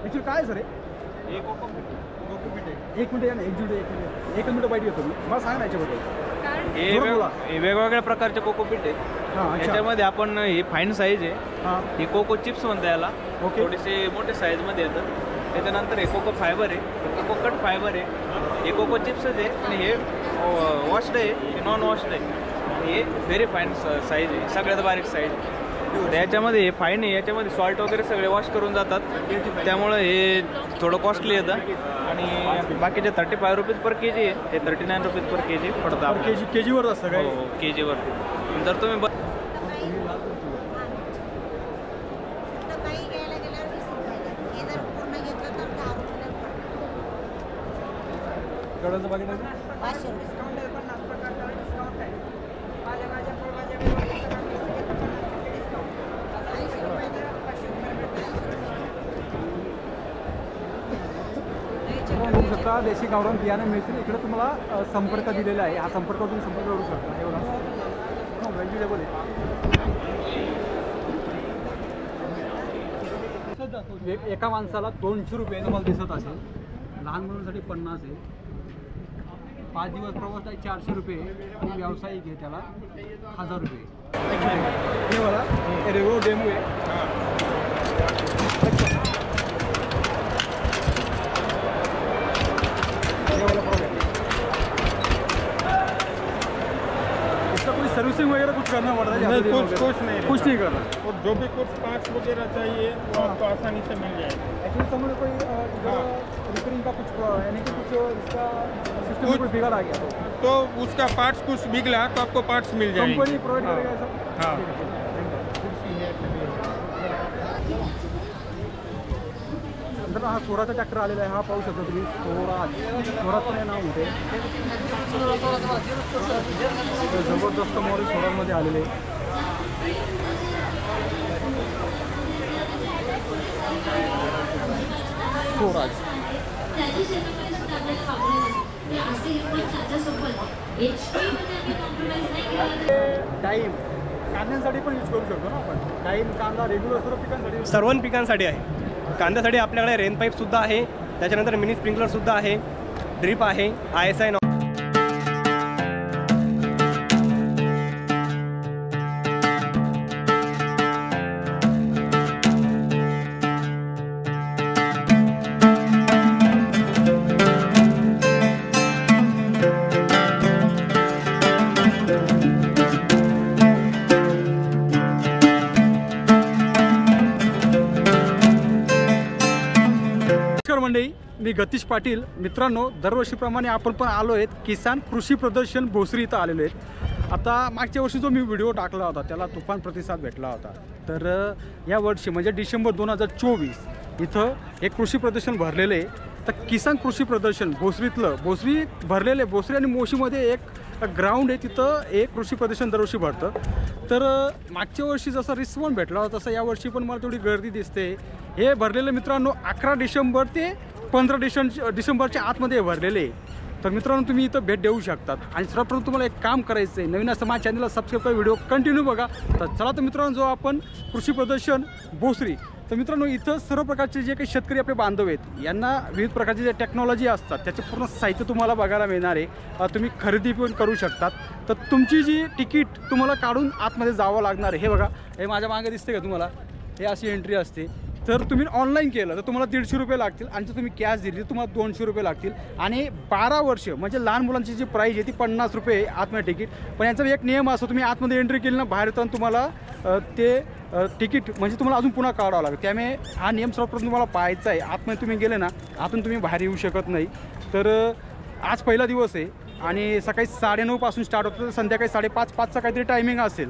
Actually काय sir हे cocopeat आहे. एक मिनिट या ना, एक मिनिट बाईट घेतो मी. मला सांगा ना याच्याबद्दल. हे वेगवेगळ्या प्रकारचे कोकोपीट आहे. हां, याच्यामध्ये आपण ही फाईन साईज आहे. हां, ही कोको चिप्स म्हणता याला. ओके. थोडेसे मोठे साईजमध्ये येतात. त्याच्यानंतर हे कोको फायबर आहे, कोको कट फायबर आहे. हे कोको चिप्सच आहे आणि हे वॉश्ड आहे, हे नॉन वॉश्ड आहे. हे व्हेरी फाईन साईज आहे, सगळ्यात बारीक साईज. याच्यामध्ये हे फाईन आहे, याच्यामध्ये सॉल्ट वगैरे सगळे वॉश करून जातात. त्यामुळं हे थोडं कॉस्टली येतं. आणि बाकीचे 35 रुपीज पर के जी आहे, हे 39 रुपीज पर के जी पडतं. केजीवर असतं काय? हो, के जीवर. जर तुम्ही केवढ्याचं पाकिट आहे? 500 बघू शकता देशी गावरान बियाणे मिळतील. इकडे तुम्हाला संपर्क दिलेला आहे. हा संपर्कावर तुम्ही संपर्क करू शकता. एवढा व्हेजिटेबल आहे. एका माणसाला 200 रुपये तुम्हाला दिसत असेल. लहान मुलांसाठी 50 आहे. 5 दिवस प्रवास आहे 400 रुपये. आणि व्यावसायिक आहे त्याला 1000 रुपये. हे बघा रेगुलर डेमो आहे. सर्विसिंग वगैरह कुछ करना पड़ता है? नहीं, कुछ नहीं करना. और जो भी कुछ पार्ट्स वगैरह चाहिए वो आपको आसानी से मिल जाएगा. एक्चुअली समझ कोई रिपेयरिंग का कुछ यानी कि कुछ इसका सिस्टम में कोई बिगड़ आ गया तो उसका पार्ट्स कुछ बिगड़ा तो आपको पार्ट्स मिल जाएंगे. कंपनी प्रोवाइड करेगा ऐसा? हाँ. नंतर हा स्वराजचा ट्रॅक्टर आलेला आहे. हा पाहू शकता तुम्ही. स्वराज पण हे नाव होते. जबरदस्त मॉडेल स्वराजमध्ये आलेले आहे. स्वराज टाईम कांद्यांसाठी पण यूज करू शकतो ना आपण. टाईम कांदा रेग्युलर सर्व पिकांसाठी. सर्व पिकांसाठी आहे. कांद्यासाठी आपल्याकडे रेन पाईपसुद्धा आहे. त्याच्यानंतर मिनी स्प्रिंकलरसुद्धा आहे. ड्रीप आहे. ISI मंडळी, मी गतीश पाटील. मित्रांनो, दरवर्षीप्रमाणे आपण पण आलो आहेत किसान कृषी प्रदर्शन भोसरी इथं आलेलो आहेत. आता मागच्या वर्षी जो मी व्हिडिओ टाकला होता त्याला तुफान प्रतिसाद भेटला होता. तर या वर्षी म्हणजे डिसेंबर 2024 इथं एक कृषी प्रदर्शन भरलेलं आहे. तर किसान कृषी प्रदर्शन भोसरी भरलेले. भोसरी आणि मोशीमध्ये एक ग्राउंड आहे, तिथं एक कृषी प्रदर्शन दरवर्षी भरतं. तर मागच्या वर्षी जसा रिस्पॉन्स भेटला होता तसं यावर्षी पण मला थोडी गर्दी दिसते. हे भरलेले मित्रांनो 11 डिसेंबर ते 15 डिसेंबरच्या आतमध्ये भरलेले. तर मित्रांनो, तुम्ही इथं भेट देऊ शकतात. आणि सर्वप्रथम तुम्हाला एक काम करायचं आहे, नवीन असं माझ्या चॅनलला सबस्क्राईब करा, व्हिडिओ कंटिन्यू बघा. तर चला तर मित्रांनो, जो आपण कृषी प्रदर्शन भोसरी. तर मित्रांनो, इथं सर्व प्रकारचे जे काही शेतकरी आपले बांधव आहेत यांना विविध प्रकारचे जे टेक्नॉलॉजी असतात त्याचे पूर्ण साहित्य तुम्हाला बघायला मिळणार आहे. तुम्ही खरेदी पण करू शकतात. तर तुमची जी तिकीट तुम्हाला काढून आतमध्ये जावं लागणार आहे. हे बघा, हे माझ्या मागे दिसते का तुम्हाला? हे अशी एंट्री असते. तर तुम्ही ऑनलाईन केलं तर तुम्हाला 150 रुपये लागतील. आणि जर तुम्ही कॅश दिली तर तुम्हाला 200 रुपये लागतील. आणि 12 वर्ष म्हणजे लहान मुलांची जी प्राईज आहे ती 50 रुपये आतमध्ये तिकीट. पण याचा एक नियम असतो, तुम्ही आतमध्ये एंट्री केली ना, बाहेर येताना तुम्हाला ते तिकीट म्हणजे तुम्हाला अजून पुन्हा काढावं लागेल. त्यामुळे हा नियम सर्वप्रथम तुम्हाला पाहायचा आहे. आतमध्ये तुम्ही गेले ना, आतून तुम्ही बाहेर येऊ शकत नाही. तर आज पहिला दिवस आहे आणि सकाळी 9:30 पासून स्टार्ट होतं. तर संध्याकाळी 5:30-5चा काहीतरी टायमिंग असेल.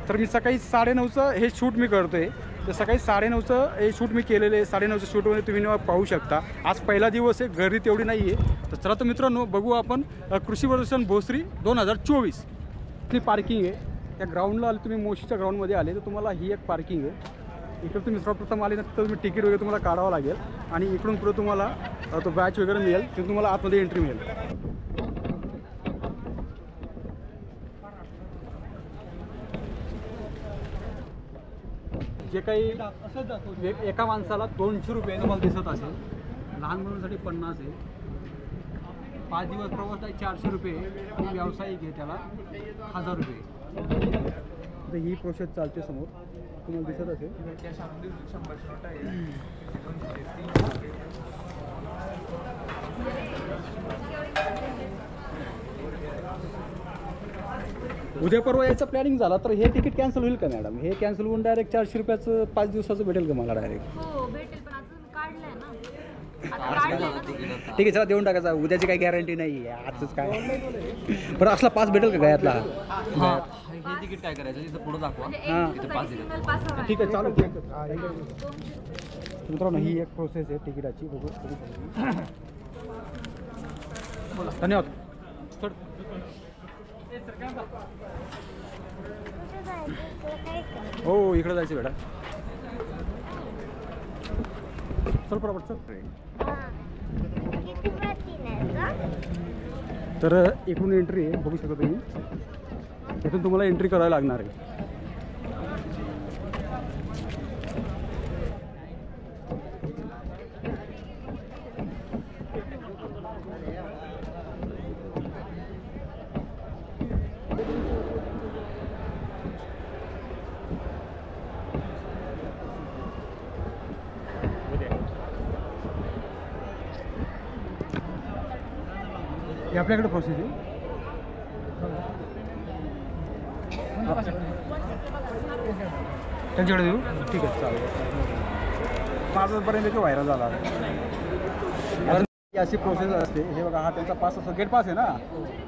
तर मी सकाळी 9:30चं हे शूट मी करतो आहे. तर सकाळी 9:30चं हे शूट मी केलेलं आहे. 9:30च्या शूटमध्ये तुम्ही पाहू शकता. आज पहिला दिवस आहे, गर्दी तेवढी नाही आहे. तर चला तर मित्रांनो, बघू आपण कृषी प्रदर्शन भोसरी 2024. इथली पार्किंग आहे. त्या ग्राउंडला आले तुम्ही, मोशीच्या ग्राउंडमध्ये आले तर तुम्हाला ही एक पार्किंग आहे. इकडे तुम्ही सर्वप्रथम आले ना तर तुम्ही तिकीट वगैरे तुम्हाला काढावं लागेल. आणि इकडून पुढे तुम्हाला तो बॅच वगैरे मिळेल, तिथून तुम्हाला आतमध्ये एंट्री मिळेल. जे काही एका माणसाला 200 रुपये तुम्हाला दिसत असेल, लहान मुलांसाठी 50 आहे, 5 दिवस प्रवास आहे 400 रुपये, व्यावसायिक आहे त्याला 1000 रुपये. तर ही प्रोसेस चालते समोर तुम्हाला दिसत असेल. उद्या परवा यायचं प्लॅनिंग झाला तर हे तिकीट कॅन्सल होईल का मॅडम? हे कॅन्सल होऊन डायरेक्ट 400 रुपयाचं 5 दिवसाचं भेटेल का मला डायरेक्ट? हो भेटेल, पण आता तुम्ही काढलंय ना, आता काढलंय ना. ठीक आहे, चला देऊन टाकायचा. उद्याची काही गॅरंटी नाही आहे, आजच काय. बरं असला पास भेटेल का गळ्यातला? हे तिकीट काय करायचं तिथं पुढे दाखवा. म्हणजे हां. एक दिवसासाठी सिंगल पास हवा आहे. ठीक आहे, चालेल. मित्रांनो ही एक प्रोसेस आहे तिकिटाची. बघू. धन्यवाद. चल. हो इकडे जायचं बेटा. चल बरोबर चल. तर इकडून एंट्री आहे, बघू शकता तुम्ही. इथून तुम्हाला एंट्री करायला लागणार आहे. हे आपल्याकडे प्रोसेस आहे. त्यांच्याकडे देऊ. ठीक आहे चालेल. 5 की व्हायरल झाला. अशी प्रोसेस असते. हे बघा, हा त्यांचा पास असतो, गेट पास आहे ना,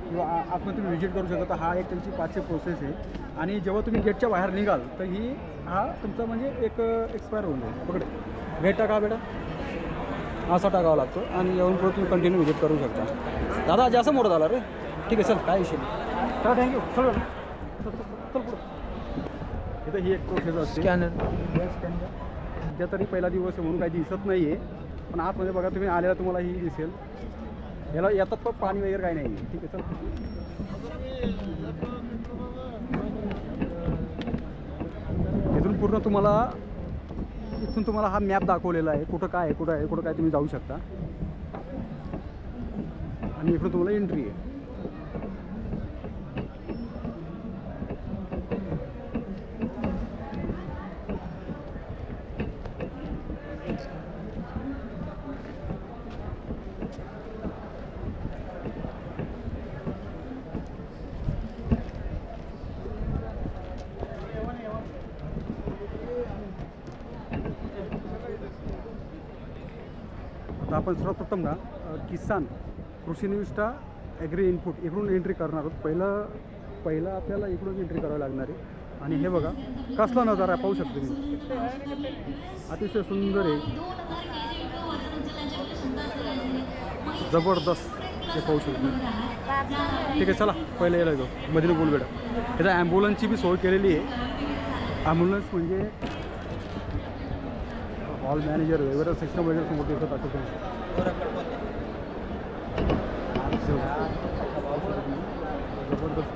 किंवा आतमध्ये तुम्ही व्हिजिट करू शकता. हा एक त्यांची 5ची प्रोसेस आहे. आणि जेव्हा तुम्ही गेटच्या बाहेर निघाल तर हा तुमचा म्हणजे एक एक्सपायर होऊन जाईल. पकडे गेट टाका बेटा, असा टाकावा लागतो. आणि येऊन पुढे तुम्ही कंटिन्यू व्हिजिट करू शकता. दादा जास्त मोठं झाला रे. ठीक आहे, चल काय विषय नाही. चला थँक्यू. चल चल पुढं. इथं ही एक प्रोसेस असते. स्कॅनर सध्या तरी पहिला दिवस आहे म्हणून काही दिसत नाही आहे, पण आतमध्ये बघा तुम्ही आलेला तुम्हाला ही दिसेल. याला येतात पण पाणी वगैरे काही नाही आहे. ठीक आहे, चल. इथून पूर्ण इथून तुम्हाला हा मॅप दाखवलेला आहे, कुठं काय आहे, कुठं काय तुम्ही जाऊ शकता. आणि इकडून तुम्हाला एंट्री आहे. आता आपण सर्वप्रथम ना किसान कृषी निविष्ठा ॲग्री इनपुट इकडून एंट्री करणार आहोत. पहिलं आपल्याला इकडून एंट्री करावी लागणार आहे. आणि हे बघा कसला नजारा पाहू शकतो तुम्ही, अतिशय सुंदर आहे, जबरदस्त हे पाहू शकतो. ठीक आहे, चला पहिलं यायला येतो मधील बोलबेडा. त्याचा ॲम्ब्युलन्सची बी सोय केलेली आहे. ॲम्ब्युलन्स म्हणजे हॉल मॅनेजर वगैरे सिस्टम वगैरे समोर दिसत असतो तुम्ही. जबरदस्त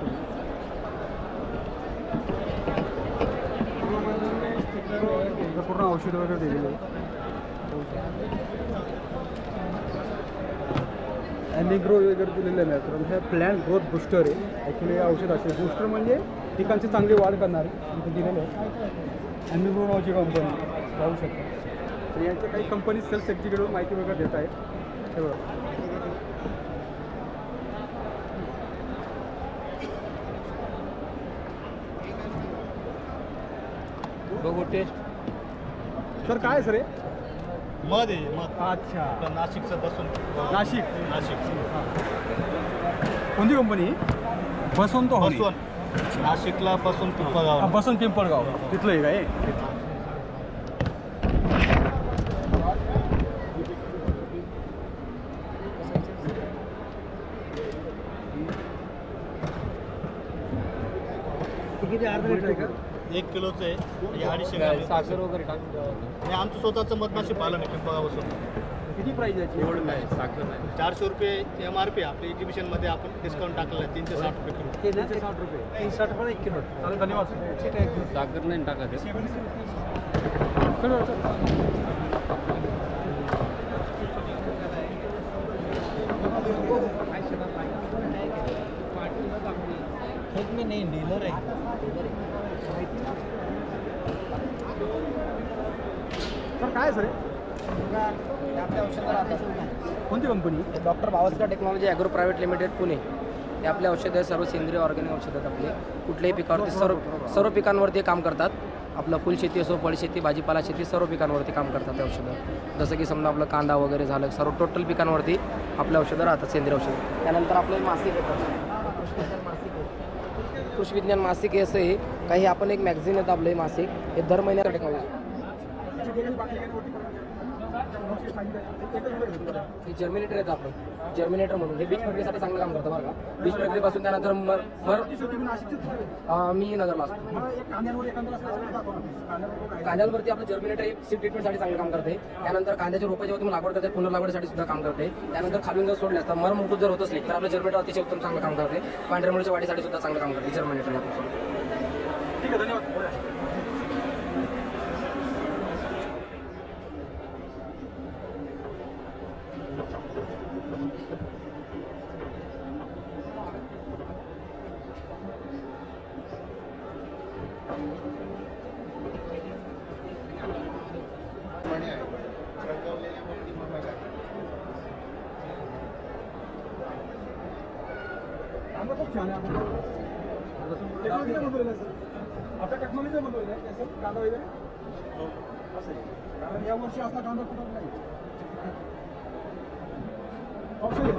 पूर्ण औषध वगैरे दिलेलं आहे. ॲनिग्रो वगैरे दिलेलं आहे मित्रांनो. हे प्लॅन ग्रोथ बुस्टर आहे ॲक्च्युली. हे औषध असेल बुस्टर म्हणजे पिकांची चांगली वाढ करणारे इथे दिलेलं आहे. ॲनिग्रो नावाची कंपनी जाऊ शकते. तर यांच्या काही कंपनी सेल्स एक्झिक्युटिव्ह माहिती वगैरे देत आहेत. हे बघा बघू टेस्ट. सर काय सर हे? मध आहे मध. अच्छा, नाशिकचं बसून नाशिक. हां कोणती कंपनी? बसवंत होली. नाशिकला बसून पिंपळगाव. बसवंत पिंपळगाव तिथलं आहे काय? किती अर्धा लिटर आहे का? 1 किलोचं आहे. हे 250 ग्रॅम आहे. साखर वगैरे टाकून द्यावं. हे आमचं स्वतःचं मधमाशी पालन आहे पिंपळगावपासून. किती प्राईस याची? एवढं नाही, साखर नाही. 400 रुपये MRP. आपल्या एक्झिबिशनमध्ये आपण डिस्काउंट टाकलेलं आहे 360 रुपये किलो. 360 रुपये. 360 पण 1 किलो. चालेल, धन्यवाद. ठीक आहे. साखर नाही टाकायचं. सर काय सर आपल्या औषधं राहतात कोणती company? Doctor Bawaskar technology agro private limited Pune. हे आपले औषधं सर्व सेंद्रिय ऑर्गॅनिक औषधं आहेत आपले. कुठल्याही पिकावरती सर्व पिकांवरती काम करतात. आपलं फुलशेती असो, फळशेती, भाजीपाला शेती सर्व पिकांवरती काम करतात ते औषधं. जसं की समजा आपलं कांदा वगैरे झालं, सर्व टोटल पिकांवरती आपले औषधं राहतात सेंद्रिय औषधं. त्यानंतर आपलं मासिक कृषी विज्ञान मासिक हे असं आहे काही आपण एक मॅगझिन येतं आपलं हे मासिक. हे दर महिन्यात टेक्नॉलॉजी हे जर्मिनेटर येतं आपलं जर्मिनेटर म्हणून. हे बीज प्रक्रियेसाठी चांगलं काम करतं बरं का. बीज प्रक्रियेपासून त्यानंतर मी नगरला असतो. कांद्यांवरती आपलं जर्मिनेटर हे सीड ट्रीटमेंटसाठी चांगलं काम करते. त्यानंतर कांद्याच्या रोपं जेव्हा तुम्ही लागवड करते पुनर्लागवडीसाठी सुद्धा काम करते. त्यानंतर खालून जर सोडले असतात मर मुकुट जर होत असले तर आपलं जर्मिनेटर अतिशय उत्तम चांगलं काम करते. पांढऱ्या मुळीच्या वाढीसाठी सुद्धा चांगलं काम करते जर्मिनेटर. ठीक आहे, धन्यवाद. खूप छान आहे. आपल्या टेक्नॉलॉजी बनवलेलं आहे सर कांदा वगैरे असं आहे. कारण यावर्षी असा कांदा कुठं नाही. पावसाळी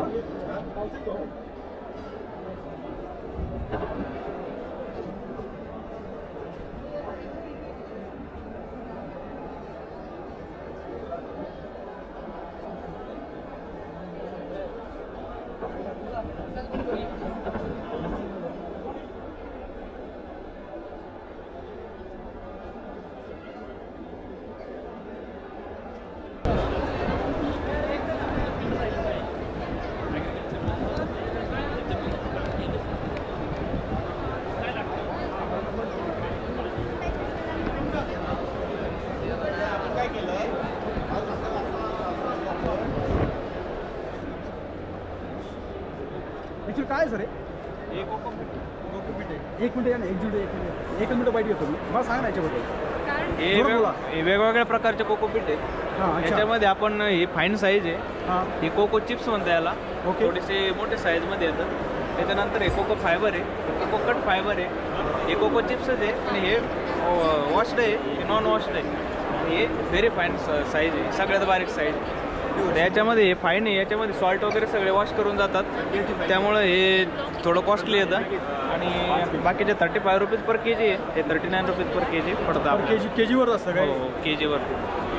ॲक्च्युली काय सर एक मिनिट या ना एक मिनिट बाईट घेतो मी. मला सांगा ना याच्याबद्दल. हे वेगवेगळ्या प्रकारचे कोकोपीट आहे. हां अच्छा. याच्यामध्ये आपण ही फाईन साईज आहे. हां ही कोको चिप्स म्हणता याला. ओके. थोडेसे मोठे साईजमध्ये येतं. त्याच्यानंतर हे कोको फायबर आहे, कोकोकट फायबर आहे, हे कोको चिप्सच आहे आणि हे वॉश्ड आहे, हे नॉन वॉश्ड आहे. हे व्हेरी फाईन साईज आहे, सगळ्यात बारीक साईज. याच्यामध्ये हे फाईन आहे, याच्यामध्ये सॉल्ट वगैरे सगळे वॉश करून जातात. त्यामुळं हे थोडं कॉस्टली येतं. आणि बाकीचे 35 रुपीज पर के जी आहे, हे 39 रुपीज पर के जी पडतं. केजीवर असतं काय? हो के जीवर.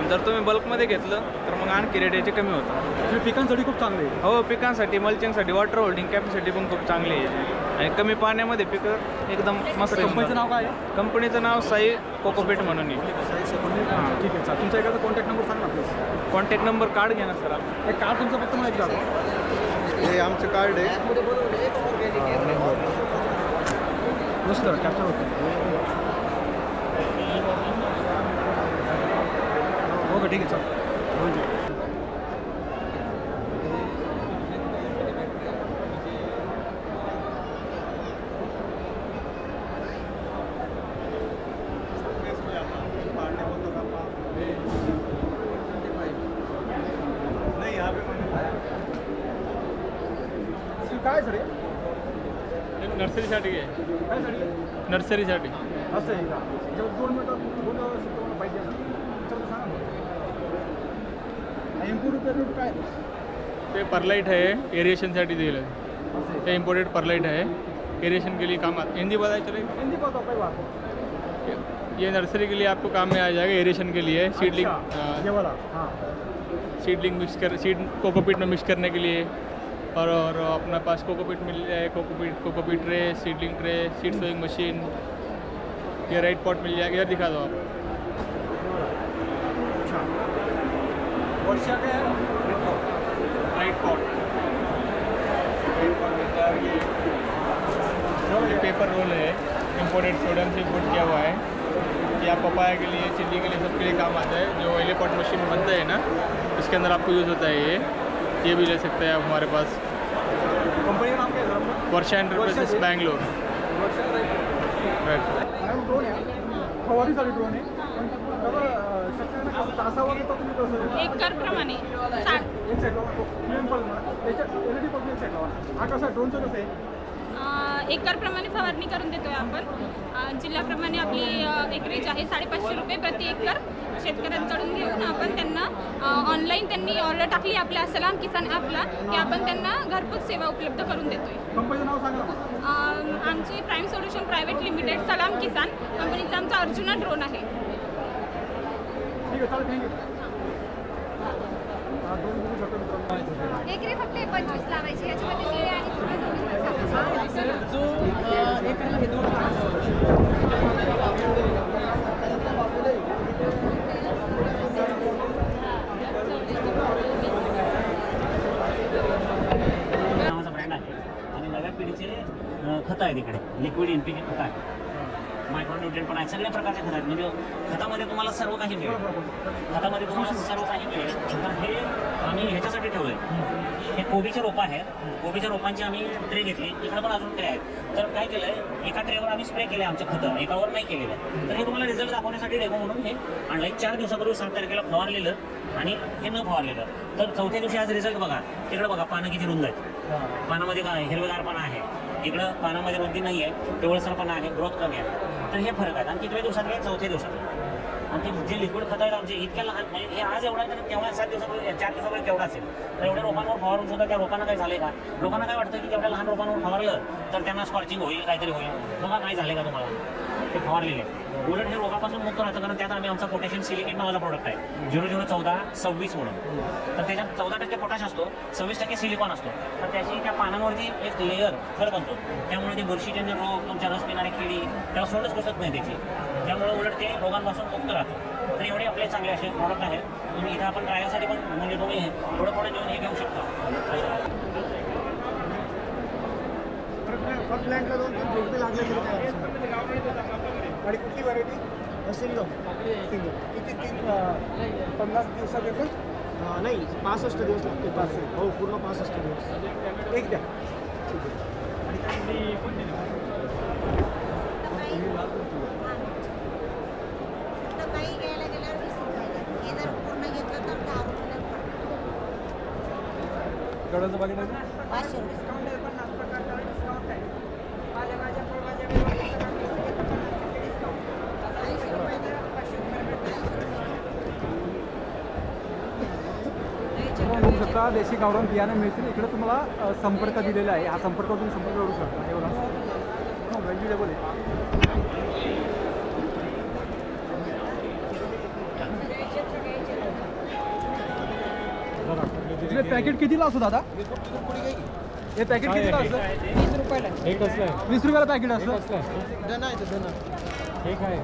जर तुम्ही बल्कमध्ये घेतलं तर मग आणखी रेट याचे कमी होतं. पिकांसाठी खूप चांगले आहे. हो पिकांसाठी, मल्चिंगसाठी, वॉटर होल्डिंग कॅपॅसिटी पण खूप चांगली आहे आणि कमी पाण्यामध्ये पिकं एकदम मस्त. कंपनीचं नाव काय आहे? कंपनीचं नाव साई कोकोपीट म्हणून आहे. हां ठीक आहे सर. तुमच्या एखादा कॉन्टॅक्ट नंबर सांगा ना प्लीज. कॉन्टॅक्ट नंबर कार्ड घ्या ना सर. हे कार्ड तुमचं फक्त मला एक दाखवा. हे आमचं कार्ड आहे. मस्त कॅप्चर होतं. ओके ठीक आहे सर. काय सर नर्सरीसाठी आहे. काय साठी? नर्सरीसाठी असं आहे का? जेव्हा 2 मिनिटं पाहिजे ना तर सांगा. इम्पोर्टेड पेमेंट काय? ते परलाइट है, एरिएशनसाठी दिलं. ते इम्पोर्टेड परलाइट है, एरिएशन के लिए काम आता. हिंदी बताए चलेगा? हिंदी बताओ कोई बात नहीं. ये नर्सरी के लिए आपको काम में आ जाएगा. एरिएशन के लिए सीडलिंग, ये वाला. हाँ सीडलिंग मिक्स कर, सीड कोकोपीट में मिक्स करने के लिए. और अपना पास कोकोपीट मिल जाए, cocopeat tray, seedling tray, seed sowing machine, ये राइट पॉट मिल जाएगा. इधर दिखा दो आप. अच्छा वर्षा का है राइट पॉट ये पेपर रोल है, इम्पोर्टेड सोडन से इम्पोर्ट किया हुआ है. या पपाया के लिए, चिल्ली के लिए, सबके लिए काम आता है। जो ऑयल पॉट मशीन बनता है ना, इसके अंदर आपको यूज़ होता है ये भी ले सकते हैं आप हमारे पास। कंपनी का नाम क्या है? वर्षा एंटरप्राइजेस बैंगलोर। राईट। ड्रोन आहे, फवारीसाठी ड्रोन आहे. पण शेतकऱ्यांना कसं तासावर येतं तुम्ही कसं देता? एकरप्रमाणे एक साईड त्याच्या LED पासून एक साईड लावा. हा कसा ड्रोनचं कसं आहे? एकरप्रमाणे फवारणी करून देतोय आपण. जिल्ह्याप्रमाणे आपली एकरेज आहे 550 रुपये प्रति एकर. शेतकऱ्यांकडून घेऊन आपण त्यांना ऑनलाईन त्यांनी ऑर्डर टाकली आपल्या सलाम किसान ॲपला की आपण त्यांना घरपोच सेवा उपलब्ध करून देतोय. कंपनीचं नाव सांगा ना. आमची प्राईम सोल्युशन प्रायव्हेट लिमिटेड सलाम किसान कंपनीचा आमचा अर्जुना ड्रोन आहे. ठीक आहे, चालेल, थँक्यू. हा ड्रोन बघू शकतो मित्रांनो. एकरी फक्त 25 लावायची, याच्यामध्ये निळे आणि नावाचा ब्रँड आहे आणि नव्या पिढीचे खतं आहेत इकडे. लिक्विड NPK खतं आहे, मायक्रोन्यूट्रिएंट पण आहे, सगळ्या प्रकारचे खतं आहेत. म्हणजे खतामध्ये तुम्हाला सर्व काही मिळेल. खतामध्ये तुम्हाला सर्व काही मिळेल. तर हे आम्ही ह्याच्यासाठी ठेवलं आहे. हे कोबीचे रोपं आहेत. कोबीच्या रोपांची आम्ही ट्रे घेतली. इकडे पण अजून ट्रे आहेत. तर काय केलं आहे, एका ट्रेवर आम्ही स्प्रे केले आमचे खतं, एकावर नाही केलेलं. तर हे तुम्हाला रिझल्ट दाखवण्यासाठी डेमो म्हणून हे आणलं. 4 दिवसापूर्वी 7 तारखेला फवारलेलं आणि हे न फवारलेलं. तर चौथ्या दिवशी आज रिझल्ट बघा. तिकडे बघा पानं किती रुंद आहेत. पानामध्ये काय हिरवेगारपणा आहे. इकडं पानामध्ये रुंदी नाही आहे, पिवळसरपणा आहे, ग्रोथ कमी आहे. तर हे फरक आहेत. आणि कितव्या दिवसात आहे? चौथ्या दिवसात. आणि ते जे लिक्विड खतं आहेत आमचे इतक्या लहान, म्हणजे हे आज एवढा आहे, तेव्हा 7 दिवसापूर्वी 4 दिवसापूर्वी केवढा असेल. तर एवढ्या रोपांवर फवारून सुद्धा त्या रोपांना काय झाले का? लोकांना काय वाटतं की तेवढ्या लहान रोपांवर फवारलं तर त्यांना स्कॉर्चिंग होईल, काहीतरी होईल. बघा काय झाले का तुम्हाला, ते फवारलेले. उलट हे रोगापासून मुक्त राहतं, कारण त्यात आम्ही आमचा पोटॅशियम सिलिकेट नावाचा प्रोडक्ट आहे 0014-26 म्हणून. तर त्याच्यात 14% पोटॅश असतो, 26% सिलिकॉन असतो. तर त्याची त्या पानांवरती एक लेअर थर बनतो. त्यामुळे ते बुरशीजन्य रोग, तुमच्या रस पिणारी किडी त्याला सोडच बसत नाही त्याची. त्यामुळे उलट ते रोगांपासून मुक्त राहतं. तर एवढे आपले चांगले असे प्रॉडक्ट आहेत. तुम्ही इथं आपण ट्रायलसाठी पण म्हणजे तुम्ही थोडं थोडं जेवण हे घेऊ शकता. प्लॅन्टला 2-3 झोपे लागले तरी काय आणि कुठली व्हरायटी? सिंगल. किती 50 दिवसात येतं? नाही, 65 दिवस लागते. 5 हो, पूर्ण 65 दिवस. एक द्या. काही घ्यायला गेल्यावर 20 रुपये. हे जर पूर्ण घेतलं तर 10 रुपये. गडाचं बाकी 500 रुपये. बघू शकता देशी गावरान बियाणे मिळतील. इकडे तुम्हाला संपर्क दिलेला आहे. हा संपर्क तुम्ही संपर्क करू शकता. हे बघा वेजिटेबल आहे. इकडे पॅकेट कितीला असतो दादा? हे पॅकेट कितीला असतं? 20 रुपयाला. हे कसलं आहे? 20 रुपयाला पॅकेट असतं. धना आहे तो धना. हे काय?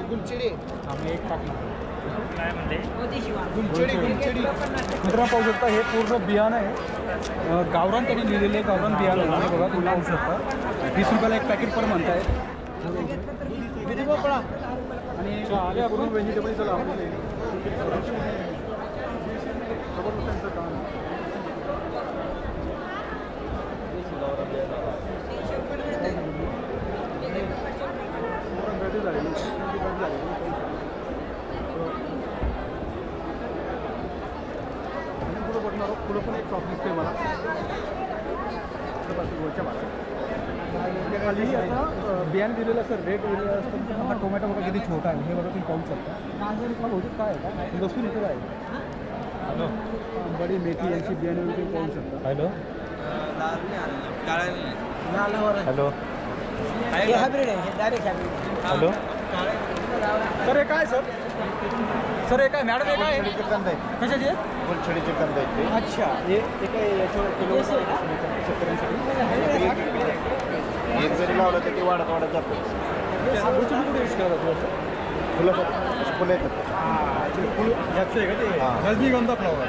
गुलचिडी. आम्ही एक टाकलं. गुलचिडी. मित्रांनो पाहू शकता हे पूर्ण बियाणं आहे. गावरान त्यांनी लिहिलेलं आहे. गावरान बियाणं आहे बघा, तुम्ही पाहू शकता. 20 रुपयाला एक पॅकेट पण म्हणताय. आणि पूर्ण व्हेजिटेबल चला आपण पुढं पण एक शॉप दिसते मला वरच्या भागात. खाली आता बियाणे दिलेलं असं रेट दिलेलं असतं. हा टोमॅटो बघा किती छोटा आहे. हे बघा तुम्ही पाहू शकता. बहुतेक काय आहे का लसूण इकडे आहे. हॅलो बडी मेथी यांची बियाणे तुम्ही पाहू शकता. हॅलो हॅलो हॅलो सर हे काय सर हे काय मॅडम हे काय कशाची आहे? गुलछडीचे कंद आहेत ते. अच्छा हे काय याच्यावर किलो शेतकऱ्यांसाठी एक जरी लावलं तर ते वाढत वाढत जातं. फुलं येतात. फुल ह्याचं आहे का ते? रजनीगंधा फ्लॉवर.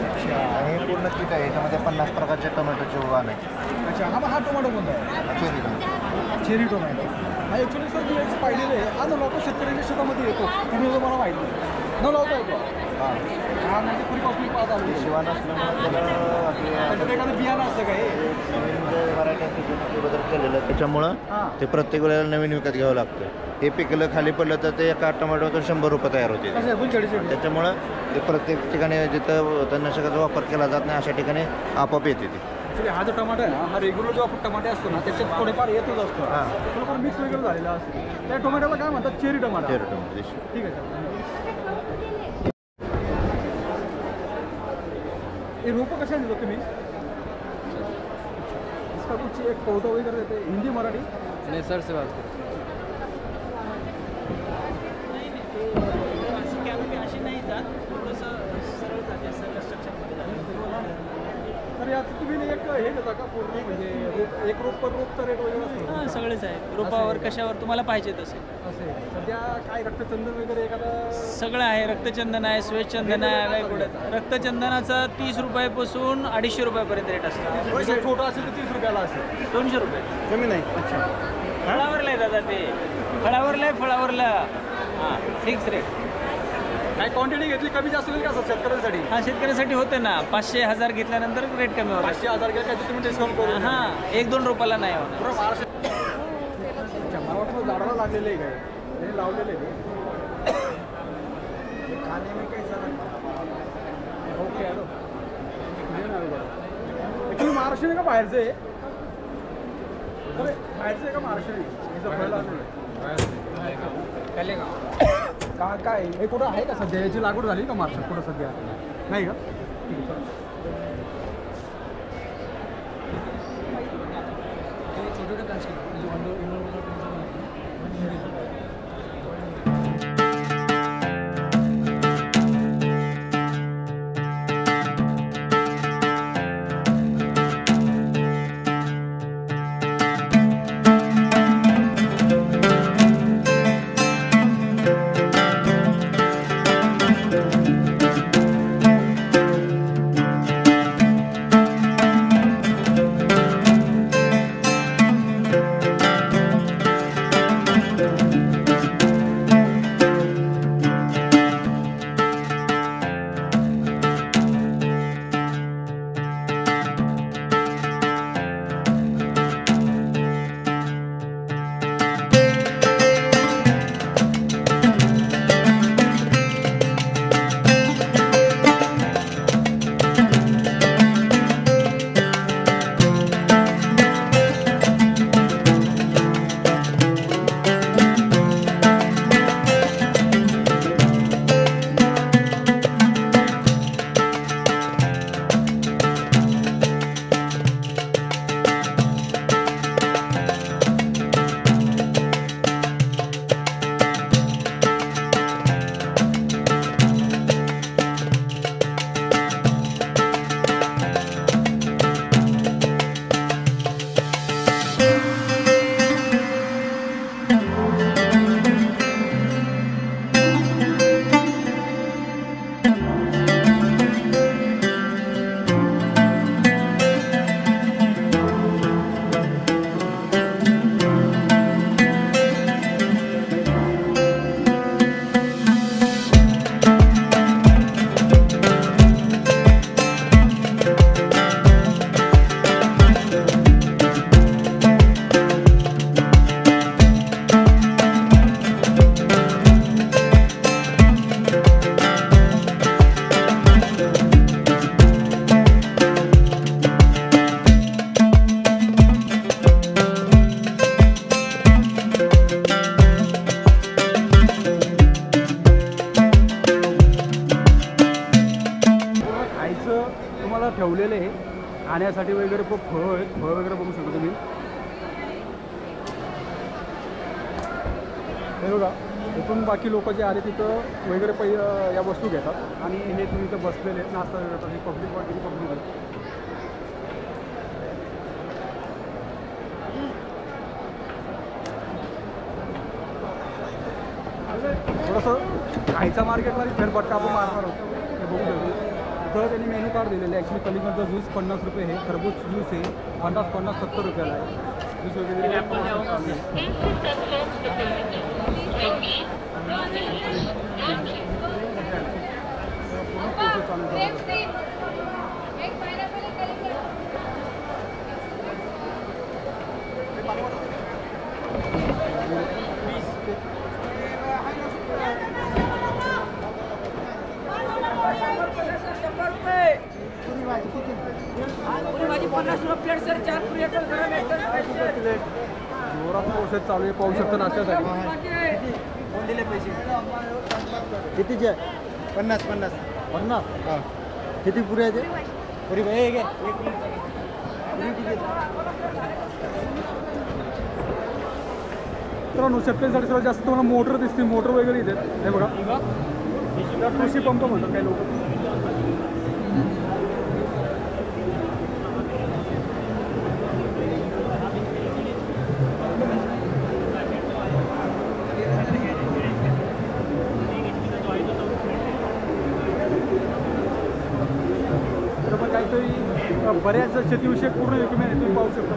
अच्छा हे पूर्ण किट आहे. याच्यामध्ये 50 प्रकारचे टोमॅटोचे वाण आहे. अच्छा हा टोमॅटो कोणता आहे? Cherry. Cherry tomato. Actually sir मी एक पाहिलेलं आहे, हा न लावतो शेतकऱ्याच्या शेतामध्ये येतो, तुम्ही मला माहिती आहे न लावता येतो. हा म्हणजे पूर्वीपासून पाहत आलो. शिवान असल्यामुळे एखादं बियाणं असतं काय बदल केलेलं त्याच्यामुळं ते प्रत्येक वेळेला नवीन विकत घ्यावं लागतं. हे पिकलं खाली पडलं तर ते एका टोमॅटोतून 100 रुपये तयार होते. त्याच्यामुळं ते प्रत्येक ठिकाणी जिथं तणनाशकाचा वापर केला जात नाही अशा ठिकाणी आपोआप येते ते. ॲक्च्युली हा जो टमाटा आहे ना, हा रेग्युलर जो आपण टमाटे असतो ना त्याच्यात थोडेफार येतच असतो. थोडंफार मिक्स वगैरे झालेला असतो. त्या टोमॅटोला काय म्हणतात, चेरी टमाटा. Cherry tomato. ठीक आहे सर. ये रोपं कशा देतो तुम्ही? इसका कुछ एक पौधा वगैरे देते, हिंदी मराठी? नहीं सर से बात करें. तर याचं तुम्ही एक हे देता का पूर्ण, म्हणजे एक रोप पर रोपचा रेट वगैरे असतो? हां सगळेच आहे, रोपावर कशावर तुम्हाला पाहिजे तसे. असे सध्या काय रक्तचंदन वगैरे एखादा सगळं आहे, रक्तचंदन आहे, श्वेतचंदन आहे, वेगवेगळं. रक्तचंदनाचा 30 रुपयापासून 250 रुपयापर्यंत रेट असतो. छोटा असेल तर 30 रुपयाला असेल. 200 रुपये कमी नाही. अच्छा. फळावरला आहे दादा, ते फळावरला हां फिक्स रेट. काय क्वांटिटी घेतली कमी जास्त होईल का सर शेतकऱ्यांसाठी? हां शेतकऱ्यासाठी होतं ना, 500-1000 घेतल्यानंतर रेट कमी होतं. 500-1000 गेलं काय तुम्ही डिस्काउंट करू? हां 1-2 रुपयाला नाही होणार. बरोबर. महाराष्ट्र मला वाटतं झाडाला लागलेलं आहे काय, हे लावलेलं आहे. Okay hello. ॲक्च्युली महाराष्ट्रीयन का बाहेरचं आहे? बाहेरचं आहे का महाराष्ट्रीयन? काय हे कुठं आहे का सध्या, याची लागवड झाली का महाराष्ट्रात कुठं सध्या नाही का? ठेवलेले आहे खाण्यासाठी वगैरे खूप फळ वगैरे बघू शकता तुम्ही. हे बघा इथून बाकी लोक जे आले तिथं वगैरे या वस्तू घेतात आणि हे तुम्ही इथं बसलेले नाश्ता करतात. ही पब्लिक वाटली पब्लिक आहे. थोडंसं खायचा मार्केटमध्ये फेरफटका आपण मारणार होतो हे बघू शकतो. तर त्यांनी मेन्यू कार्ड दिलेलं आहे. ॲक्च्युली कलिंगडचा ज्यूस 50 रुपये आहे, खरबूज ज्यूस आहे 50-70 रुपयाला आहे. जोरात औषध चालू आहे, पाहू शकता नाश्त्यासाठी. कोण दिले पैसे? कितीचे आहे? 50 50 50. हां किती पुरे आहे ते? पुरी भाई आहे का? एक पुरी किती? मित्रांनो शेतकऱ्यांसाठी सर्वात जास्त तुम्हाला मोटर दिसते, मोटर वगैरे इथे हे बघा, कृषी पंप म्हणतात काही लोक. काहीतरी बऱ्याच शेतीविषयक पूर्ण डॉक्युमेंट तुम्ही पाहू शकता.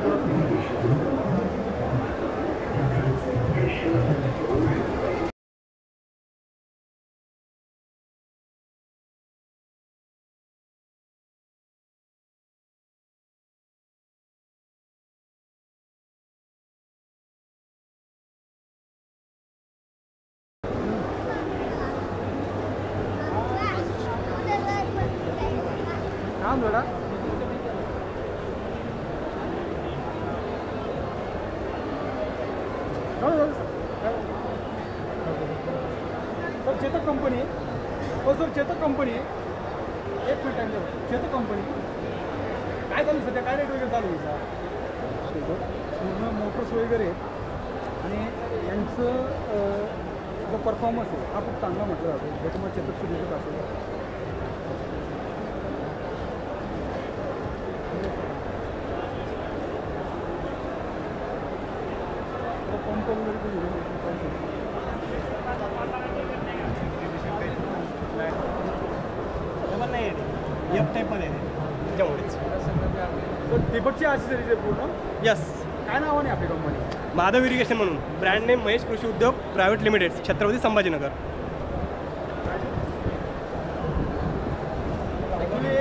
काम जोडा सर चेतक कंपनी हो सर चेतक कंपनी एक मिनिट टाइम चेतक कंपनी काय चालू सध्या काय रेट वगैरे चालू आहे पूर्ण मोटर्स वगैरे आणि यांचं जो परफॉर्मन्स आहे हा खूप चांगला म्हटलं जातो त्याच्यामुळे चेतकची दिसत असेल. पंप नाही एफ टाईपमध्ये जेवढेच ठिबकची ॲक्सेसरीज आहे पूर्ण. यस. काय नावाने आपली कंपनी? माधव इरिगेशन म्हणून, brand name Mahesh Krushi Udyog private limited, Chhatrapati Sambhajinagar. Actually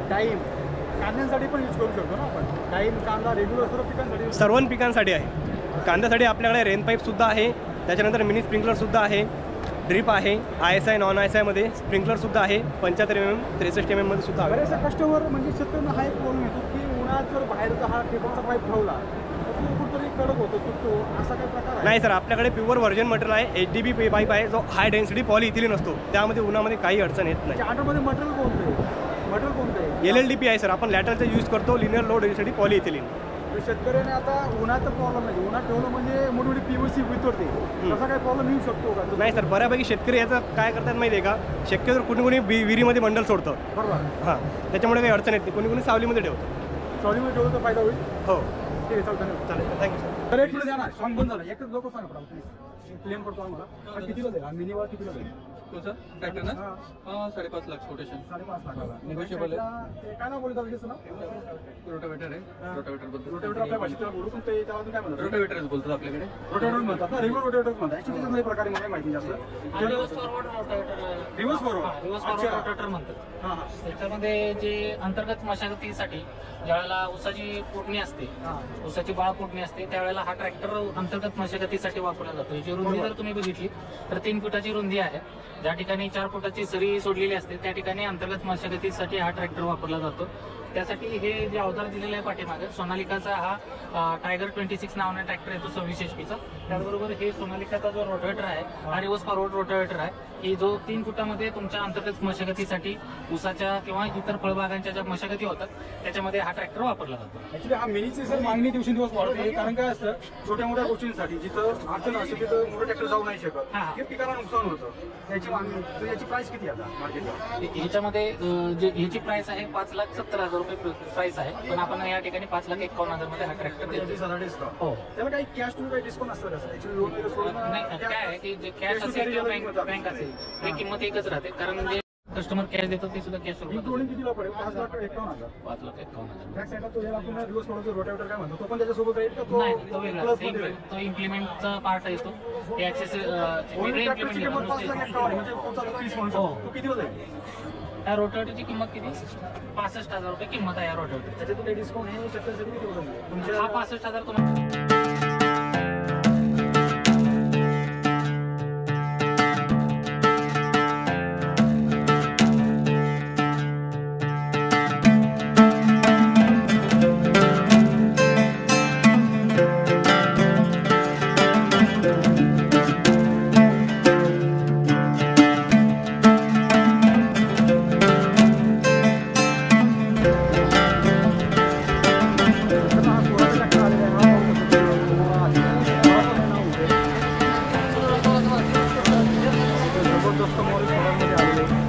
time कांद्यांसाठी पण यूज करू शकतो ना आपण. टाईम कांदा रेग्युलर सर्व पिकांसाठी सर्व पिकांसाठी आहे. कांद्यासाठी आपल्याकडे रेन पाईपसुद्धा आहे, त्याच्यानंतर मिनी स्प्रिंकलरसुद्धा आहे, ड्रीप आहे, ISI नॉन ISIमध्ये स्प्रिंकलरसुद्धा आहे, 75 mm 63 mm मध्ये सुद्धा आहे. बरेचसे कस्टमर म्हणजे शेतकऱ्यांना हा एक प्रॉब्लेम येतो की उन्हाळ्यात जर बाहेरचा हा ठिबकचा पाईप ठेवला तर तो कुठेतरी कडक होतो, तुटतो, असा काही प्रकार आहे? नाही सर, आपल्याकडे प्युअर व्हर्जन मटेरियल आहे. HDB पाईप आहे जो हाय डेन्सिटी पॉलिइथिलीन असतो, त्यामध्ये उन्हामध्ये काही अडचण येत नाही. ऑर्डरमध्ये मटेरियल कोणतं आहे? मटेरियल कोणतं आहे? LLDP आहे सर, आपण लॅटरचा यूज करतो, लिनियर लो डेन्सिटी पॉलिइथिलीन. शेतकऱ्याने आता उन्हाचा प्रॉब्लेम नाही, उन्हात ठेवलं म्हणजे मोठी PVC वितरते, तसा काही प्रॉब्लेम येऊ शकतो का? नाही सर, बऱ्यापैकी शेतकरी याचं काय करतात माहिती आहे का, शक्यतो कुणी विहिरीमध्ये बंडल सोडतं. बरोबर. हां, त्याच्यामुळे काही अडचण येत नाही. कुणी सावलीमध्ये ठेवतं. सावलीमध्ये ठेवलं तर फायदा होईल. हो ठीक आहे, चालतं. चालेल, थँक्यू सर. तर एक मिनिट द्या ना, सॉंग बंद झालं. एकच लोक सांगा प्लीज, क्लेम करतो आम्हाला. कितीला जाईल मिनिवा? कितीला जाईल तो सर ट्रॅक्टर ना? 5.5 लाख कोटेशन. 5.5 लाखाला निगोशिएबल आहे. काय नाव बोलतात त्याचं नाव? रोटावेटर आहे. रोटावेटर बद्दल रोटेवेटर आपल्या भाषेत बोलू, पण ते त्यावर काय म्हणतात? रोटावेटरच बोलतात आपल्याकडे. रोटेवेटर म्हणतात ना, रेग्युलर रोटेवेटर म्हणतात. ॲक्च्युली त्यामध्ये प्रकारे मला माहिती जास्त. Reverse forward rotavator. Reverse forward rotavator म्हणतात. हां हां. त्याच्यामध्ये जे अंतर्गत मशागतीसाठी ज्यावेळेला ऊसाची पोटणी असते, ऊसाची बाळ पोटणी असते, त्यावेळेला हा ट्रॅक्टर अंतर्गत मशागतीसाठी वापरला जातो. याची रुंदी जर तुम्ही बघितली तर 3 फुटाची रुंदी आहे. ज्या ठिकाणी 4 फुटाची सरी सोडलेली असते त्या ठिकाणी अंतर्गत मशागतीसाठी हा ट्रॅक्टर वापरला जातो. त्यासाठी हे जे अवजार दिलेलं आहे पाठीमागे, सोनालिकाचा हा टायगर 26 नावाने ट्रॅक्टर येतो 26 HP चा. त्याचबरोबर हे सोनालिकाचा जो रोटावेटर आहे हा रिव्हर्स फॉरवर्ड रोटावेटर आहे, की जो 3 फुटामध्ये तुमच्या अंतर्गत मशागतीसाठी ऊसाच्या किंवा इतर फळबागांच्या ज्या मशागती होतात त्याच्यामध्ये हा ट्रॅक्टर वापरला जातो. ऍक्च्युली हा मिनीची सर मागणी दिवसेंदिवस वाढते, कारण काय असतं छोट्या मोठ्या गोष्टींसाठी जिथं अडचण असते तिथं मोठं ट्रॅक्टर जाऊ नाही शकत, हे पिकाला नुकसान होतं. याची मागणी, तर याची प्राइस किती आता मार्केटला? ह्याच्यामध्ये जे ह्याची प्राइस आहे 5,70,000 रुपये प्राइस आहे, पण आपण या ठिकाणी 5,51,000 मध्ये हा ट्रॅक्टर देतो. हो, त्याला काही कॅश टू काही डिस्काउंट असतं का? ऍक्च्युली लोन नाही, काय आहे की जे कॅश असेल किंवा बँक असेल ही किंमत एकच राहते, कारण कस्टमर कॅश देतो ते सुद्धा कॅश इन्क्लुडिंग कितीला पडेल? 5,51,000. 5,51,000. बॅक साईडला तो याला आपण दिवस थोडंसं रोटावेटर काय म्हणतो, तो पण त्याच्यासोबत राहील का? तो नाही तो वेगळा प्लस मध्ये राहील? तो इम्प्लिमेंटचा पार्ट आहे तो ॲक्सेसरी वेगळे ट्रॅक्टरची किंमत 5,51,000 म्हणजे पुढचा 30 म्हणू शकतो. तो कितीला जाईल? या रोटावेटरची किंमत किती? 65,000 रुपये किंमत आहे या रोटावेटर. त्याच्यातून काही डिस्काउंट हे शेतकऱ्यासाठी किती होईल? तुमच्या हा 65,000 तुम्हाला जबरदस्त मॉडेल सोडामध्ये आलेले आहे.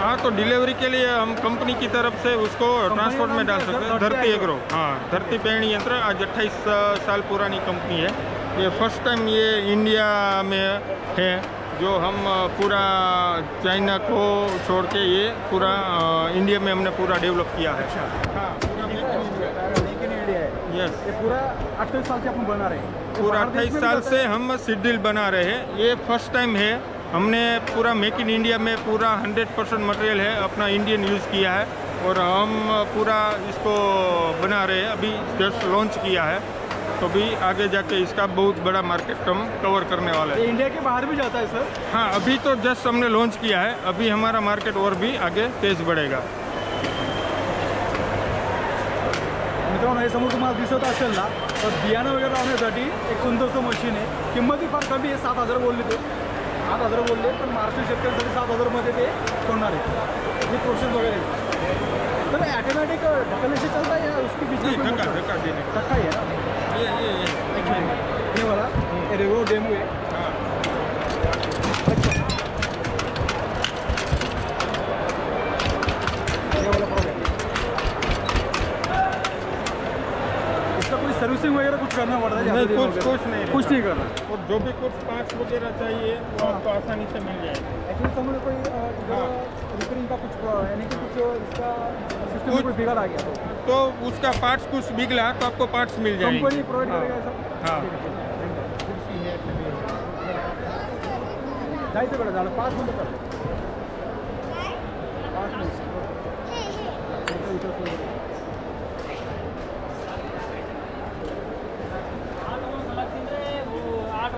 हाँ तो डिलीवरी के लिए हम कंपनी की तरफ से उसको ट्रांसपोर्ट में डाल सकते हैं। धरती एग्रो, हाँ धरती पेरणी यंत्र आज 28 साल पुरानी कंपनी है। ये फर्स्ट टाइम ये इंडिया में है, जो हम पूरा चाइना को छोड़ के ये पूरा इंडिया में हमने पूरा डेवलप किया है। हाँ पूरा मेक इन इंडिया है। यस, ये पूरा 28 साल से अपन बना रहे हैं। पूरा 28 साल से हम सीड ड्रिल बना रहे हैं। ये फर्स्ट टाइम है, हमने पूरा मेक इन इंडिया में पूरा 100% मटेरियल है अपना इंडियन यूज़ किया है और हम पूरा इसको बना रहे हैं। अभी जस्ट लॉन्च किया है, तो भी आगे जाके इसका बहुत बड़ा मार्केट हम कवर करने वाला है। इंडिया के बाहर भी जाता है सर? हाँ अभी तो जस्ट हमने लॉन्च किया है, अभी हमारा मार्केट और भी आगे तेज बढ़ेगा। मित्रांनो हे समोर तुम्हाला दिसत असेल ना, तर बियाणं वगैरे लावण्यासाठी एक सुंदरसं मशीन आहे। किंमत फार कमी आहे, 7,000 बोलले ते, 8,000 बोलले, पण महाराष्ट्र शेतकऱ्यांसाठी 7,000 मध्ये ते सोडणार आहे। ही प्रोसेस वगैरे तर ऑटोमॅटिक ढकलने से चलता है या उसके बीच में धक्का ही है ना? ये वाला ये देखो डेमो है। सर्विसिंग वगैरह कुछ करना पड़ता है? नहीं, जाते दिन वगैरह? कुछ नहीं कुछ नहीं रहता। करना। और जो भी कुछ पार्ट्स वगैरह चाहिए वो आपको आसानी से मिल जाएगा। एक्चुअली समझ कोई रिपेयरिंग का कुछ यानी कि कुछ इसका सिस्टम में कोई बिगड़ आ गया तो उसका पार्ट्स कुछ बिगड़ा तो आपको पार्ट्स मिल जाएंगे। कंपनी प्रोवाइड करेगा ऐसा? हाँ। जायचं बेटा झालं 5 मिनिटं कर 5 मिनिट आठ